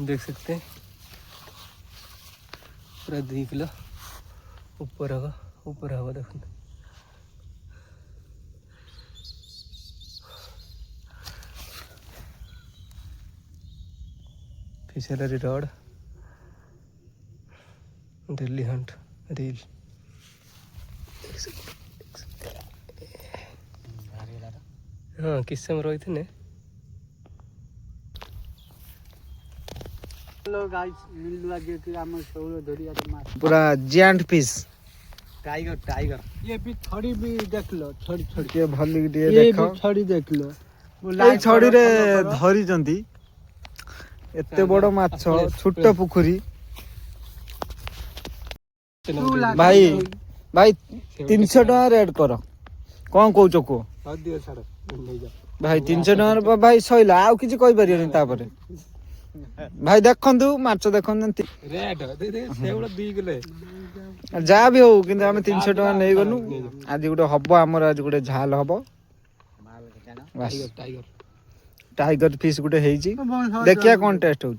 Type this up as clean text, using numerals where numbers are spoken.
देख सकते हैं पूरा 2 किलो ऊपर होगा देखो। Fishery rod Delhi Hunt reel हाँ किस समय रही थे ने पूरा जियांट फिश टाइगर ये भी छड़ी भी देख लो छड़ी के भली के ये देखो भी छड़ी देख लो एई छड़ी रे धरी जंती एते बड़ माछ छोट पुखरी भाई भाई 300 टका रेट कर कौन कहूच को भाई 300 टका भाई सइला आउ किछि कहि परियनि तापरे भाई देखंतु माछ देखंतु रेट सेउडा 2 किलो जा भी हो किंतु हम 300 टका नै गनु आज गुटे हबो हमर आज गुटे झाल हबो टाइगर फिश गुटे हेइची देखिया कोन टेस्ट हो